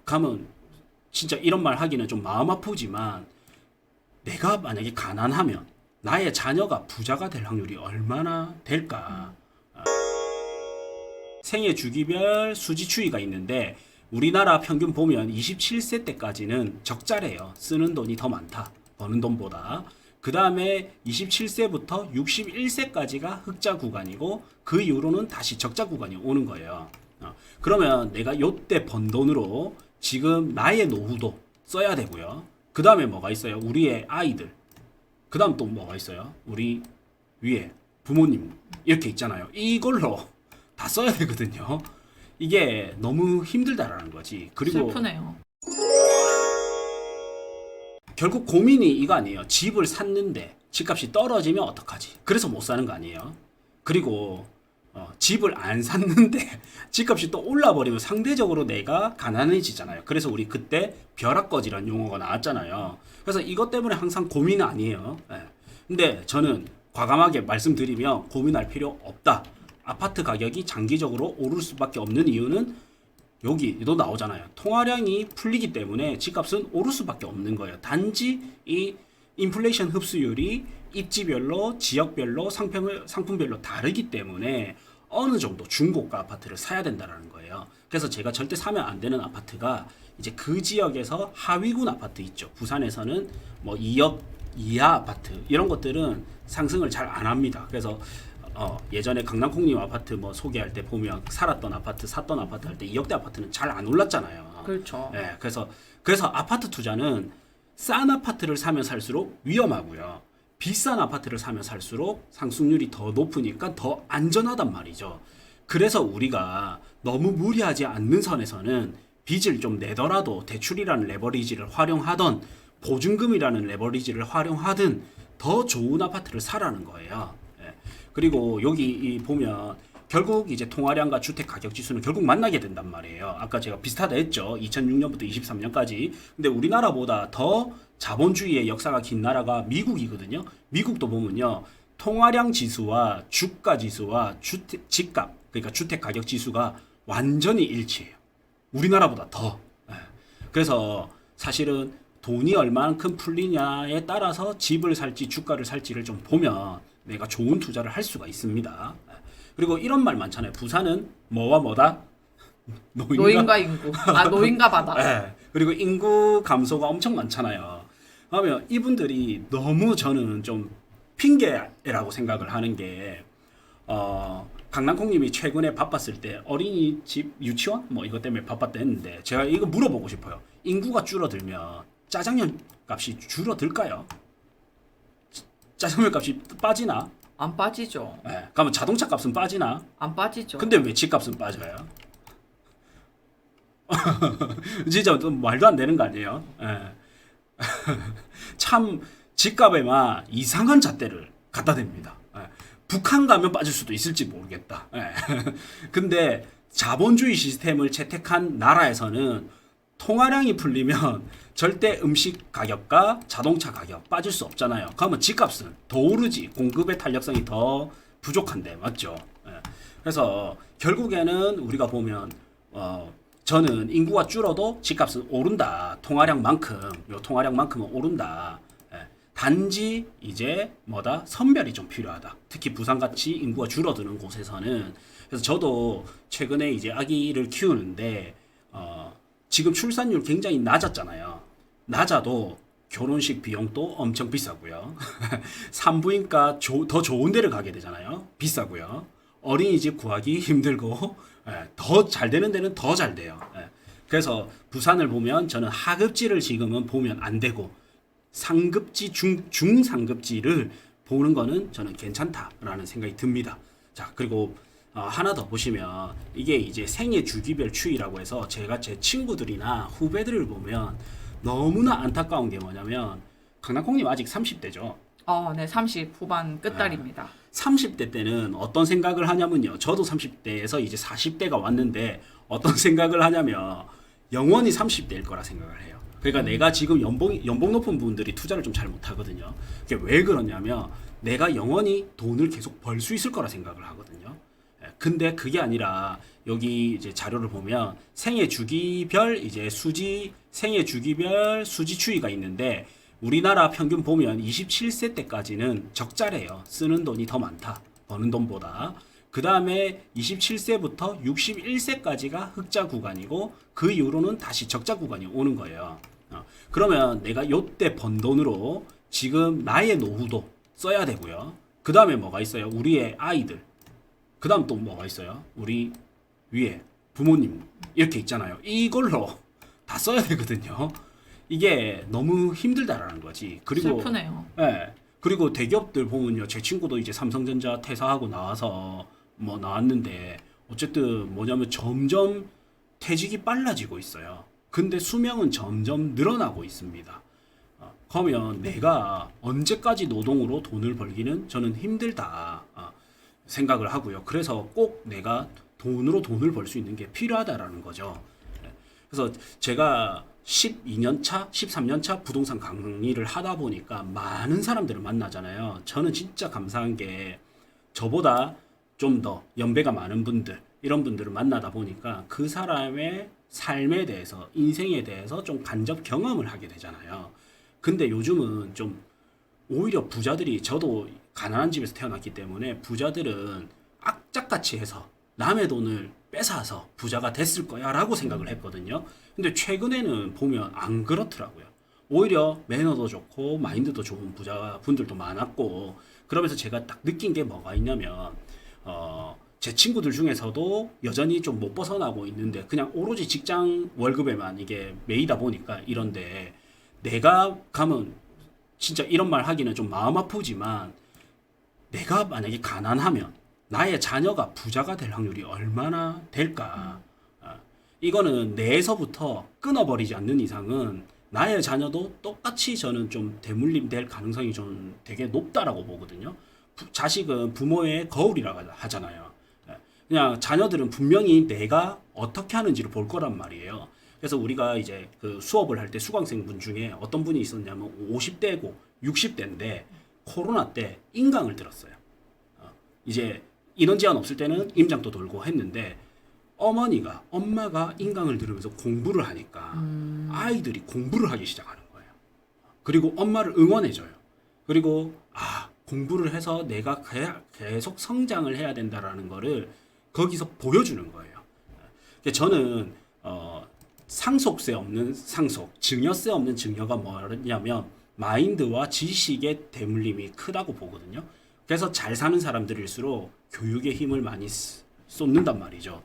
가면 진짜 이런 말 하기는 좀 마음 아프지만 내가 만약에 가난하면 나의 자녀가 부자가 될 확률이 얼마나 될까? 생애 주기별 수지 추이가 있는데 우리나라 평균 보면 27세 때까지는 적자래요. 쓰는 돈이 더 많다. 버는 돈보다. 그 다음에 27세부터 61세까지가 흑자 구간이고 그 이후로는 다시 적자 구간이 오는 거예요. 그러면 내가 요때 번 돈으로 지금 나의 노후도 써야 되고요. 그 다음에 뭐가 있어요? 우리의 아이들. 그 다음 또 뭐가 있어요? 우리 위에 부모님 이렇게 있잖아요. 이걸로 다 써야 되거든요. 이게 너무 힘들다라는 거지. 그리고 슬프네요. 결국 고민이 이거 아니에요. 집을 샀는데 집값이 떨어지면 어떡하지? 그래서 못 사는 거 아니에요. 그리고 집을 안 샀는데 집값이 또 올라버리면 상대적으로 내가 가난해지잖아요. 그래서 우리 그때 벼락거지라는 용어가 나왔잖아요. 그래서 이것 때문에 항상 고민은 아니에요. 예. 근데 저는 과감하게 말씀드리면 고민할 필요 없다. 아파트 가격이 장기적으로 오를 수밖에 없는 이유는 여기도 나오잖아요. 통화량이 풀리기 때문에 집값은 오를 수밖에 없는 거예요. 단지 이 인플레이션 흡수율이 입지별로, 지역별로, 상품별로 다르기 때문에 어느 정도 중고가 아파트를 사야 된다는 거예요. 그래서 제가 절대 사면 안 되는 아파트가 이제 그 지역에서 하위군 아파트 있죠. 부산에서는 뭐 2억 이하 아파트 이런 것들은 상승을 잘 안 합니다. 그래서 예전에 강남콩님 아파트 뭐 소개할 때 보면 살았던 아파트, 샀던 아파트 할 때 2억대 아파트는 잘 안 올랐잖아요. 그렇죠. 예, 그래서 아파트 투자는 싼 아파트를 사면 살수록 위험하고요. 비싼 아파트를 사면 살수록 상승률이 더 높으니까 더 안전하단 말이죠. 그래서 우리가 너무 무리하지 않는 선에서는 빚을 좀 내더라도 대출이라는 레버리지를 활용하던 보증금이라는 레버리지를 활용하든 더 좋은 아파트를 사라는 거예요. 예. 그리고 여기 보면 결국 이제 통화량과 주택 가격 지수는 결국 만나게 된단 말이에요. 아까 제가 비슷하다 했죠. 2006년부터 23년까지. 근데 우리나라보다 더 자본주의의 역사가 긴 나라가 미국이거든요. 미국도 보면요. 통화량 지수와 주가 지수와 집값, 그러니까 주택 가격 지수가 완전히 일치해요. 우리나라보다 더. 예. 그래서 사실은 돈이 얼만큼 풀리냐에 따라서 집을 살지 주가를 살지를 좀 보면 내가 좋은 투자를 할 수가 있습니다. 그리고 이런 말 많잖아요. 부산은 뭐와 뭐다? 노인과 인구. 노인과 바다. 네. 그리고 인구 감소가 엄청 많잖아요. 그러면 이분들이 너무 저는 좀 핑계라고 생각을 하는 게 강남콩님이 최근에 바빴을 때 어린이집 유치원 뭐 이것 때문에 바빴다 했는데 제가 이거 물어보고 싶어요. 인구가 줄어들면 짜장면 값이 줄어들까요? 짜장면 값이 빠지나? 안 빠지죠. 네. 그러면 자동차 값은 빠지나? 안 빠지죠. 근데 왜 집값은 빠져요? 진짜 말도 안 되는 거 아니에요? 예. 참 집값에만 이상한 잣대를 갖다 댑니다. 예. 북한 가면 빠질 수도 있을지 모르겠다. 예. 근데 자본주의 시스템을 채택한 나라에서는 통화량이 풀리면 절대 음식 가격과 자동차 가격 빠질 수 없잖아요. 그러면 집값은 더 오르지. 공급의 탄력성이 더 부족한데 맞죠? 예. 그래서 결국에는 우리가 보면 저는 인구가 줄어도 집값은 오른다. 통화량만큼은 오른다. 예. 단지 이제 뭐다? 선별이 좀 필요하다. 특히 부산같이 인구가 줄어드는 곳에서는. 그래서 저도 최근에 이제 아기를 키우는데 지금 출산율 굉장히 낮았잖아요. 낮아도 결혼식 비용도 엄청 비싸고요. 산부인과 더 좋은 데를 가게 되잖아요. 비싸고요. 어린이집 구하기 힘들고 더 잘 되는 데는 더 잘 돼요. 그래서 부산을 보면 저는 하급지를 지금은 보면 안 되고 상급지, 중상급지를 보는 거는 저는 괜찮다라는 생각이 듭니다. 자, 그리고 하나 더 보시면 이게 이제 생애 주기별 추이라고 해서 제가 제 친구들이나 후배들을 보면 너무나 안타까운 게 뭐냐면 강남콩님 아직 30대죠? 네, 30 후반 끝달입니다. 30대 때는 어떤 생각을 하냐면요. 저도 30대에서 이제 40대가 왔는데 어떤 생각을 하냐면 영원히 30대일 거라 생각을 해요. 그러니까 내가 지금 연봉 높은 분들이 투자를 좀 잘 못하거든요. 그게 왜 그러냐면 내가 영원히 돈을 계속 벌 수 있을 거라 생각을 하거든요. 근데 그게 아니라 여기 이제 자료를 보면 생애 주기별 이제 생애 주기별 수지 추이가 있는데 우리나라 평균 보면 27세 때까지는 적자래요. 쓰는 돈이 더 많다. 버는 돈보다. 그 다음에 27세부터 61세까지가 흑자 구간이고 그 이후로는 다시 적자 구간이 오는 거예요. 그러면 내가 요때 번 돈으로 지금 나의 노후도 써야 되고요. 그 다음에 뭐가 있어요? 우리의 아이들. 그 다음 또 뭐가 있어요? 우리 위에 부모님 이렇게 있잖아요. 이걸로 다 써야 되거든요. 이게 너무 힘들다라는 거지. 그리고 슬프네요. 예. 그리고 대기업들 보면요. 제 친구도 이제 삼성전자 퇴사하고 나와서 뭐 나왔는데 어쨌든 뭐냐면 점점 퇴직이 빨라지고 있어요. 근데 수명은 점점 늘어나고 있습니다. 그러면 내가 언제까지 노동으로 돈을 벌기는 저는 힘들다 생각을 하고요. 그래서 꼭 내가 돈으로 돈을 벌 수 있는 게 필요하다라는 거죠. 그래서 제가 12년 차, 13년 차 부동산 강의를 하다 보니까 많은 사람들을 만나잖아요. 저는 진짜 감사한 게 저보다 좀 더 연배가 많은 분들, 이런 분들을 만나다 보니까 그 사람의 삶에 대해서, 인생에 대해서 좀 간접 경험을 하게 되잖아요. 근데 요즘은 좀 오히려 부자들이, 저도 가난한 집에서 태어났기 때문에 부자들은 악착같이 해서 남의 돈을 뺏어서 부자가 됐을 거야 라고 생각을 했거든요. 근데 최근에는 보면 안 그렇더라고요. 오히려 매너도 좋고 마인드도 좋은 부자분들도 많았고, 그러면서 제가 딱 느낀 게 뭐가 있냐면 제 친구들 중에서도 여전히 좀 못 벗어나고 있는데 그냥 오로지 직장 월급에만 이게 매이다 보니까 이런데, 내가 가면 진짜 이런 말 하기는 좀 마음 아프지만 내가 만약에 가난하면 나의 자녀가 부자가 될 확률이 얼마나 될까? 이거는 내에서부터 끊어버리지 않는 이상은 나의 자녀도 똑같이 저는 좀 대물림 될 가능성이 좀 되게 높다라고 보거든요. 자식은 부모의 거울이라고 하잖아요. 그냥 자녀들은 분명히 내가 어떻게 하는지를 볼 거란 말이에요. 그래서 우리가 이제 그 수업을 할 때 수강생분 중에 어떤 분이 있었냐면 50대고 60대인데 코로나 때 인강을 들었어요. 이제 인원 제한 없을 때는 임장도 돌고 했는데 엄마가 인강을 들으면서 공부를 하니까 아이들이 공부를 하기 시작하는 거예요. 그리고 엄마를 응원해줘요. 그리고 공부를 해서 내가 계속 성장을 해야 된다라는 거를 거기서 보여주는 거예요. 저는 상속세 없는 상속, 증여세 없는 증여가 뭐냐면 마인드와 지식의 대물림이 크다고 보거든요. 그래서 잘 사는 사람들일수록 교육의 힘을 많이 쏟는단 말이죠.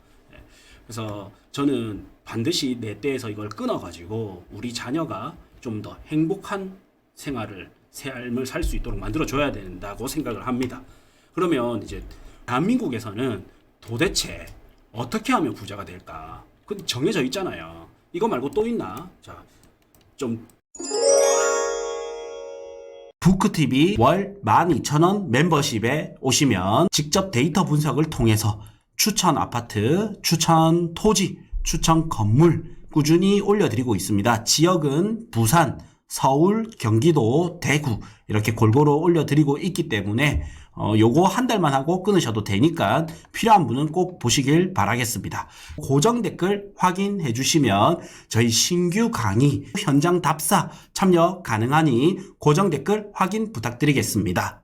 그래서 저는 반드시 내 때에서 이걸 끊어가지고 우리 자녀가 좀 더 행복한 삶을 살 수 있도록 만들어줘야 된다고 생각을 합니다. 그러면 이제 대한민국에서는 도대체 어떻게 하면 부자가 될까? 그건 정해져 있잖아요. 이거 말고 또 있나? 자, 좀 부크TV 월 12,000원 멤버십에 오시면 직접 데이터 분석을 통해서 추천 아파트, 추천 토지, 추천 건물 꾸준히 올려드리고 있습니다. 지역은 부산, 서울, 경기도, 대구 이렇게 골고루 올려드리고 있기 때문에 요거 한 달만 하고 끊으셔도 되니까 필요한 분은 꼭 보시길 바라겠습니다. 고정 댓글 확인해 주시면 저희 신규 강의 현장 답사 참여 가능하니 고정 댓글 확인 부탁드리겠습니다.